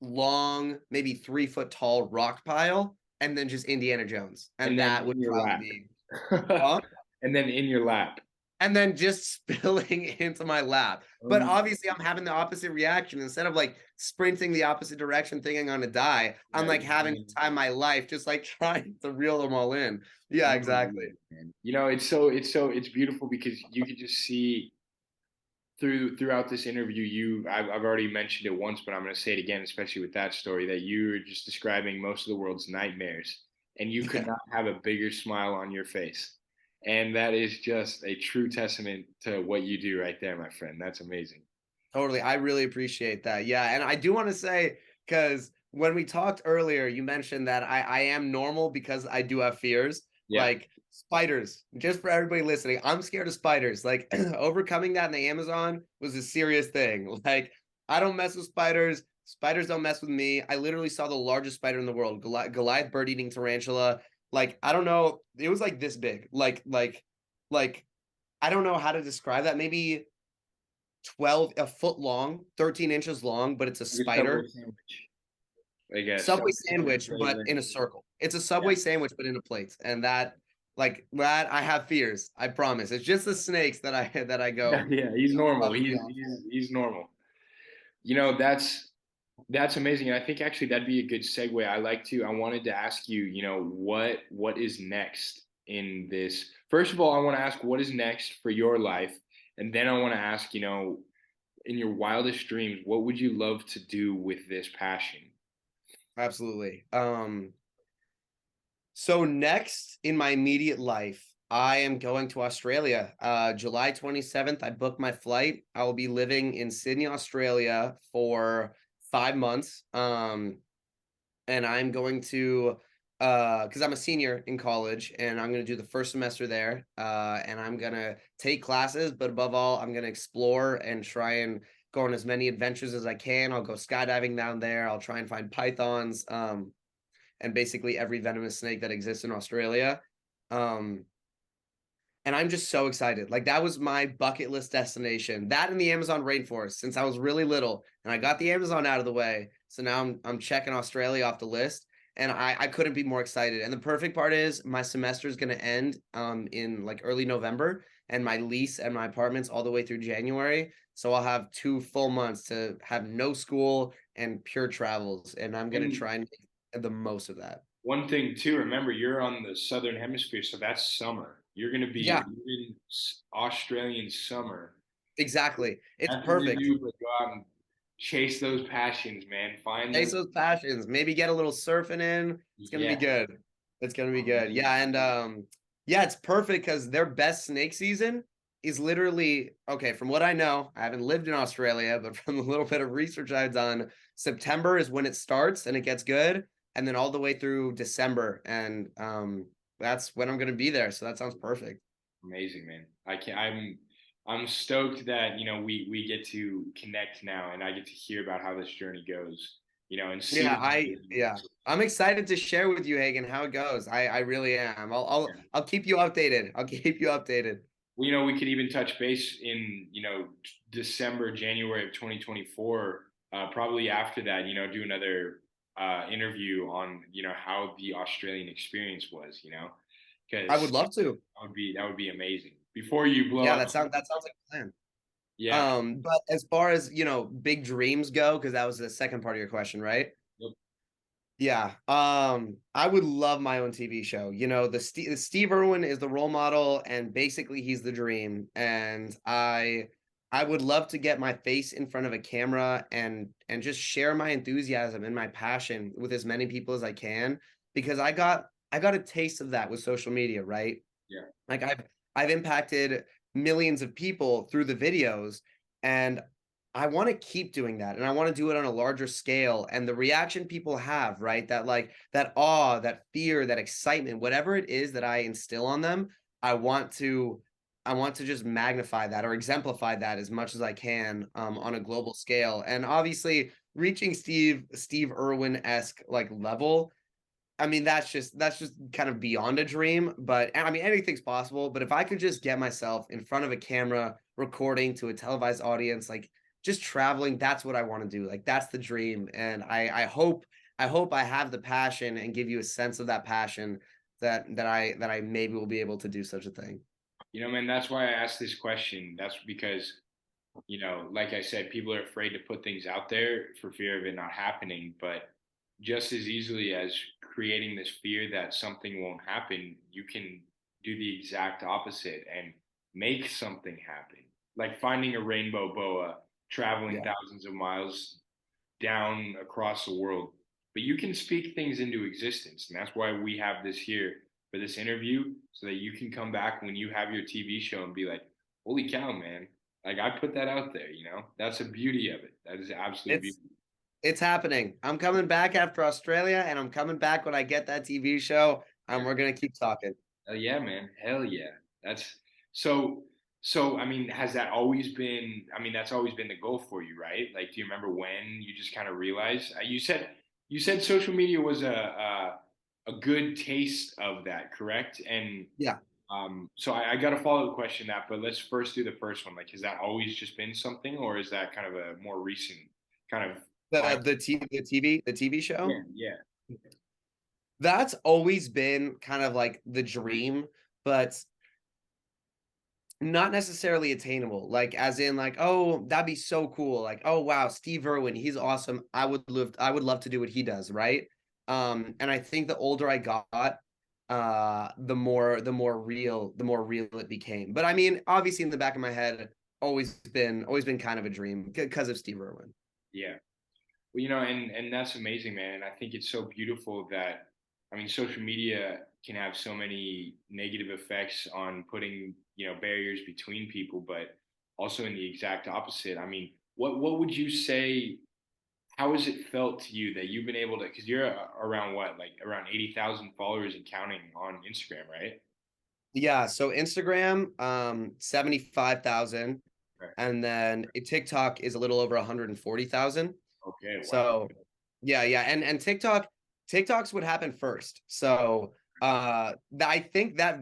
long, maybe 3-foot tall rock pile, and then just Indiana Jones. and And then that would in your probably lap. be, huh? And then in your lap. And then just spilling into my lap. But Um, obviously, I'm having the opposite reaction. Instead of like sprinting the opposite direction, thinking I'm gonna die, I'm yeah, like having the time of my life, just like trying to reel them all in. Yeah, exactly. unbelievable, man. It's beautiful because you could just see throughout this interview, I've already mentioned it once, but I'm going to say it again, especially with that story, that you were just describing most of the world's nightmares, and you could Yeah, not have a bigger smile on your face. And that is just a true testament to what you do right there, my friend. That's amazing. totally. I really appreciate that. Yeah. And I do want to say, because when we talked earlier, you mentioned that I am normal because I do have fears. Yeah. Like spiders, just for everybody listening, I'm scared of spiders. Like overcoming that in the Amazon was a serious thing. Like I don't mess with spiders. Spiders don't mess with me. I literally saw the largest spider in the world, Goliath bird eating tarantula. Like I don't know, it was like this big. Like I don't know how to describe that. Maybe a foot long, 13 inches long, but it's a Like a Subway spider. sandwich, I guess. Subway Subway sandwich, but flavor. in a circle. It's a Yeah. Subway sandwich, but in a plate. And that I have fears. I promise. It's just the snakes that I Yeah, go yeah, he's normal. above and beyond. He's normal. That's amazing. And I think actually that'd be a good segue. I wanted to ask you, what is next in this? First of all, I want to ask what is next for your life. And then I want to ask, in your wildest dreams, what would you love to do with this passion? Absolutely. So next in my immediate life, I am going to Australia. July 27th, I booked my flight. I will be living in Sydney, Australia for 5 months. And I'm going to because I'm a senior in college and I'm going to do the first semester there. And I'm going to take classes, but above all, I'm going to explore and try and go on as many adventures as I can. I'll go skydiving down there. I'll try and find pythons. And basically every venomous snake that exists in Australia. Um, and I'm just so excited. Like that was my bucket list destination. That in the Amazon rainforest since I was really little, and I got the Amazon out of the way. So now I'm checking Australia off the list, and I couldn't be more excited. And the perfect part is my semester is going to end in like early November, and my lease and my apartment's all the way through January. So I'll have 2 full months to have no school and pure travels, and I'm going to And try and make the most of that. one thing too, remember you're on the southern hemisphere, so that's summer. You're going to be Yeah, in Australian summer. exactly. It's Nothing to perfect. do but go out and chase those passions, man. Find Chase those. those passions. Maybe get a little surfing in. It's gonna be Yeah, good. It's gonna be good. amazing. Yeah, and yeah, it's perfect because their best snake season is literally okay. From what I know, I haven't lived in Australia, but from the little bit of research I've done, September is when it starts and it gets good, and then all the way through December, and that's when I'm gonna be there. So that sounds perfect. Amazing, man. I can I'm stoked that, we get to connect now and I get to hear about how this journey goes, and Yeah, see. I'm excited to share with you, Hagen, how it goes. I really am. I'll keep you updated. I'll keep you updated. Well, we could even touch base in, December, January of 2024. Probably after that, do another interview on, how the Australian experience was, I because would love to. that would be amazing. Before you blow Yeah, up. that sounds like a plan. Yeah. But as far as, big dreams go, because that was the second part of your question, right? Yep. Yeah. I would love my own TV show. Steve Irwin is the role model, and basically he's the dream. And I would love to get my face in front of a camera and just share my enthusiasm and my passion with as many people as I can, because I got a taste of that with social media, right? Yeah. Like I've impacted millions of people through the videos, and I want to keep doing that, and I want to do it on a larger scale. And the reaction people have, right? That like that awe, that fear, that excitement, whatever it is that I instill on them, I want to I want to just magnify that or exemplify that as much as I can on a global scale. And obviously reaching Steve Irwin-esque like level, I mean, that's just kind of beyond a dream, but I mean, anything's possible. But if I could just get myself in front of a camera, recording to a televised audience, like just traveling, that's what I want to do. Like that's the dream, and I hope I have the passion and give you a sense of that passion that I maybe will be able to do such a thing. Man, that's why I asked this question. That's because, like I said, people are afraid to put things out there for fear of it not happening. But just as easily as creating this fear that something won't happen, you can do the exact opposite and make something happen. Like finding a rainbow boa, traveling Yeah, thousands of miles down across the world. But you can speak things into existence. And that's why we have this here for this interview, so that you can come back when you have your TV show and be like, holy cow, man. Like I put that out there, That's the beauty of it. That is the absolute beauty. it's it's happening. I'm coming back after Australia, and I'm coming back when I get that TV show, and Yeah. we're gonna keep talking. Hell yeah, man. Hell yeah. That's so I mean, has that always been, that's always been the goal for you, right? Like, do you remember when you just kind of realized, you said social media was a good taste of that, correct? And Yeah. so I got to follow the question that, but let's first do the first one. Like, has that always just been something, or is that kind of a more recent kind of find? The TV show. Yeah, yeah, That's always been kind of like the dream, but not necessarily attainable. Like as in like, oh, that'd be so cool. Like, oh wow, Steve Irwin, he's awesome. I would love to do what he does, right? And I think the older I got, the more real it became. But I mean, obviously in the back of my head, always been kind of a dream because of Steve Irwin. yeah. Well, and that's amazing, man. And I think it's so beautiful that, I mean, social media can have so many negative effects on putting, barriers between people, but also in the exact opposite. I mean, what would you say? How has it felt to you that you've been able to? Because you're around what, like around 80,000 followers and counting on Instagram, right? Yeah, so Instagram, 75,000, Okay. and then TikTok is a little over 140,000. Okay. Wow. So yeah, and TikTok's what happened first. So I think that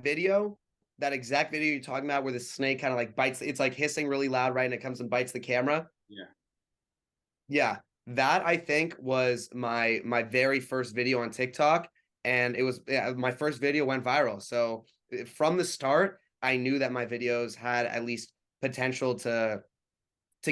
exact video you're talking about where the snake kind of like bites, it's like hissing really loud, right? And it comes and bites the camera. Yeah. Yeah, that I think was my very first video on TikTok, and it was, yeah, my first video went viral. So from the start, I knew that my videos had at least potential to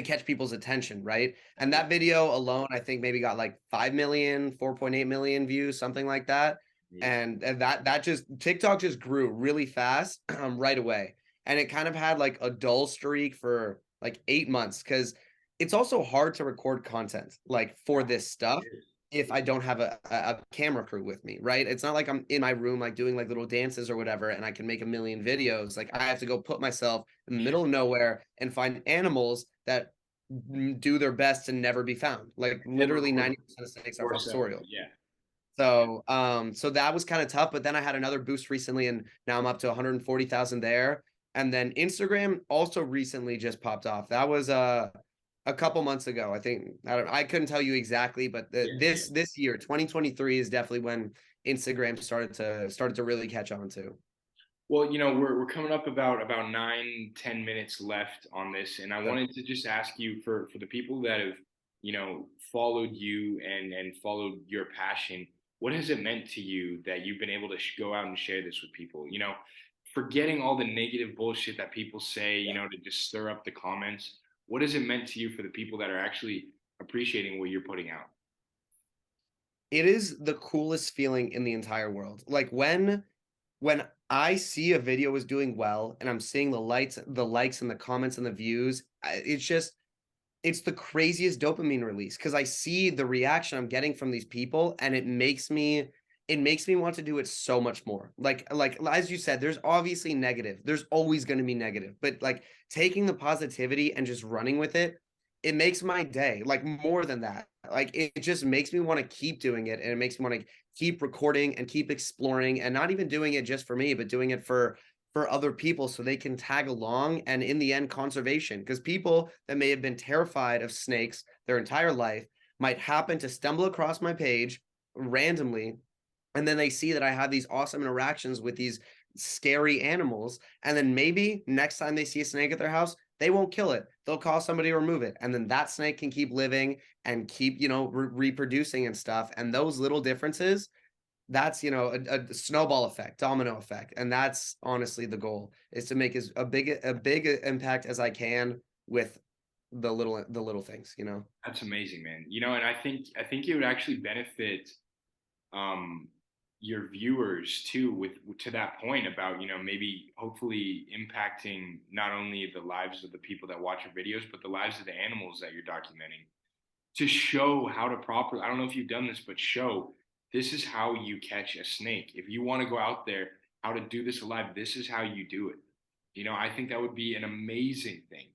catch people's attention, right? And Yeah. that video alone, I think maybe got like 5 million, 4.8 million views, something like that. Amazing. And that just TikTok just grew really fast right away. And it kind of had like a dull streak for like 8 months because it's also hard to record content like for this stuff It is. if I don't have a camera crew with me, right? It's not like I'm in my room like doing like little dances or whatever and I can make a million videos. Like I have to go put myself in the middle of nowhere and find animals that do their best to never be found. Like And literally record 90% of snakes are 24/7. fossorial. Yeah. So that was kind of tough, but then I had another boost recently and now I'm up to 140,000 there. And then Instagram also recently just popped off. That was a couple months ago. I think I couldn't tell you exactly, but Yeah. this year, 2023 is definitely when Instagram started to really catch on too. Well, we're coming up about 9, 10 minutes left on this, and I Okay. wanted to just ask you for the people that have, followed you and followed your passion, what has it meant to you that you've been able to go out and share this with people? Forgetting all the negative bullshit that people say, to just stir up the comments. What has it meant to you for the people that are actually appreciating what you're putting out? It is the coolest feeling in the entire world. Like when I see a video is doing well and I'm seeing the likes and the comments and the views, it's the craziest dopamine release because I see the reaction I'm getting from these people and it makes me want to do it so much more. Like as you said, there's obviously negative. There's always going to be negative, but like taking the positivity and just running with it, it makes my day. Like more than that. Like it just makes me want to keep doing it and it makes me want to keep recording and keep exploring and not even doing it just for me, but doing it for other people so they can tag along and in the end conservation because people that may have been terrified of snakes their entire life might happen to stumble across my page randomly and then they see that I have these awesome interactions with these scary animals and then maybe next time they see a snake at their house they won't kill it, they'll call somebody to remove it and then that snake can keep living and keep reproducing and stuff and those little differences, that's a snowball effect, domino effect, and that's honestly the goal is to make as a big impact as I can with the little things. That's amazing, man. And I think it would actually benefit um your viewers too with to that point about maybe hopefully impacting not only the lives of the people that watch your videos but the lives of the animals that you're documenting to show how to properly, I don't know if you've done this, but show this is how you catch a snake. If you want to go out there, how to do this alive, this is how you do it. I think that would be an amazing thing.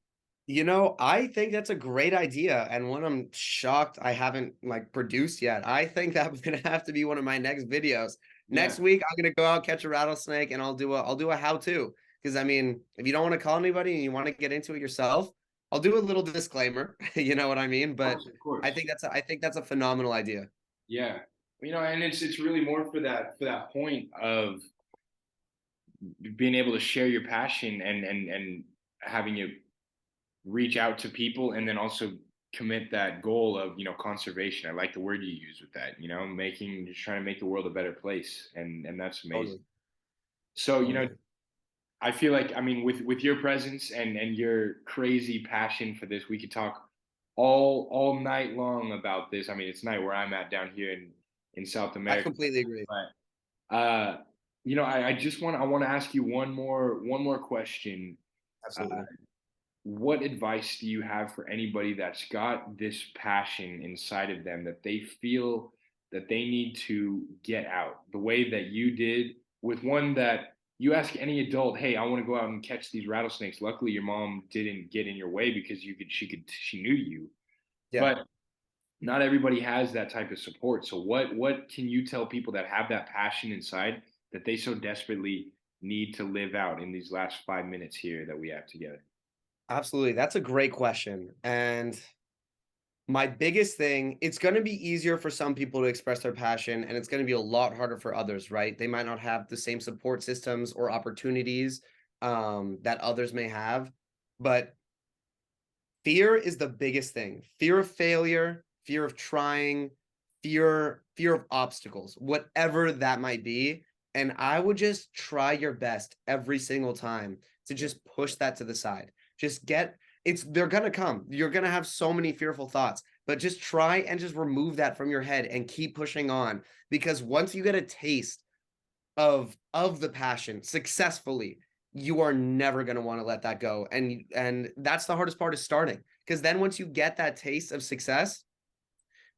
I think that's a great idea and one I'm shocked I haven't like produced yet. I think that's gonna have to be one of my next videos. Yeah. Next week I'm gonna go out catch a rattlesnake and I'll do a how-to because I mean if you don't want to call anybody and you want to get into it yourself, I'll do a little disclaimer. You know what I mean? Of But course, of I course. think that's a phenomenal idea. Yeah. And it's really more for that point of being able to share your passion and having it reach out to people and then also commit that goal of conservation. I like the word you use with that, making just trying to make the world a better place, and that's amazing. Totally. So Totally. I feel like, I mean, with your presence and your crazy passion for this, we could talk all night long about this. I mean, it's night where I'm at down here in South I America, completely agree. but I just want to ask you one more question. Uh, Absolutely. what advice do you have for anybody that's got this passion inside of them that they feel that they need to get out the way that you did with one that you ask any adult, hey, I want to go out and catch these rattlesnakes. Luckily, your mom didn't get in your way because she knew you. Yeah. But not everybody has that type of support. So what can you tell people that have that passion inside that they so desperately need to live out in these last 5 minutes here that we have together? Absolutely. That's a great question. And my biggest thing, it's going to be easier for some people to express their passion, and it's going to be a lot harder for others, right? They might not have the same support systems or opportunities that others may have. But fear is the biggest thing. Fear of failure, fear of trying, fear of obstacles, whatever that might be. And I would just try your best every single time to just push that to the side. Just get it's they're gonna come. You're gonna have so many fearful thoughts, but just try and just remove that from your head and keep pushing on. Because once you get a taste of the passion successfully, you are never going to want to let that go. And that's the hardest part, is starting, because then once you get that taste of success,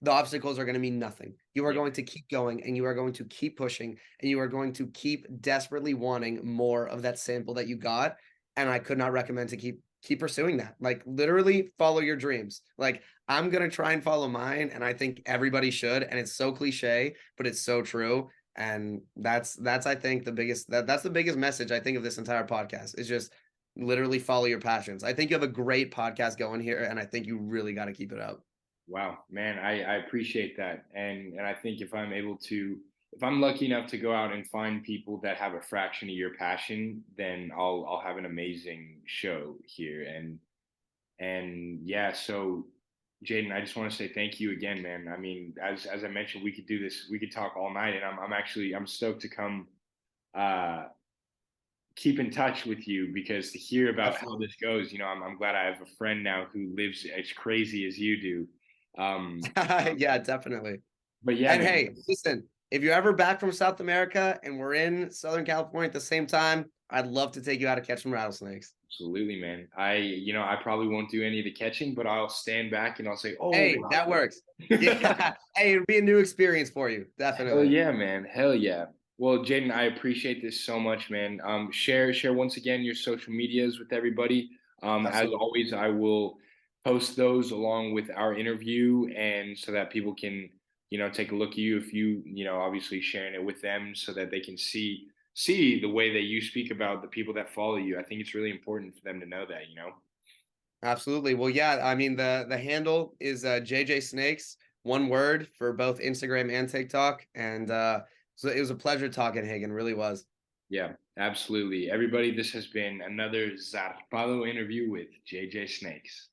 the obstacles are going to mean nothing. You are Yeah. going to keep going, and you are going to keep pushing, and you are going to keep desperately wanting more of that sample that you got. And I could not recommend to keep pursuing that. Like, literally follow your dreams. Like, I'm going to try and follow mine, and I think everybody should. And it's so cliche, but it's so true. And that's I think that's the biggest message I think of this entire podcast, is just literally follow your passions. I think you have a great podcast going here, and I think you really got to keep it up. Wow, man, I appreciate that. And I think if I'm lucky enough to go out and find people that have a fraction of your passion, then I'll have an amazing show here. And yeah, so Jaden, I just want to say thank you again, man. I mean, as I mentioned, we could do this, we could talk all night, and I'm stoked to come uh keep in touch with you because to hear about how Absolutely. this goes, I'm glad I have a friend now who lives as crazy as you do. Yeah, definitely. But yeah, And man, hey, listen, if you're ever back from South America and we're in Southern California at the same time, I'd love to take you out to catch some rattlesnakes. absolutely, man. I probably won't do any of the catching, but I'll stand back and I'll say, "Oh, Hey, that works. wow." Yeah. Hey, it'll be a new experience for you. Hell Definitely. yeah, man. Hell yeah. Well, Jaden, I appreciate this so much, man. Share once again your social medias with everybody. As Absolutely. always, I will post those along with our interview, and so that people can, take a look at you if obviously sharing it with them, so that they can see the way that you speak about the people that follow you. I think it's really important for them to know that. Absolutely. Well, yeah, I mean, the handle is JJSnakes, one word, for both Instagram and TikTok. And so it was a pleasure talking, Hagen. Really was. Yeah, absolutely. Everybody, this has been another Zarpado interview with JJ Snakes.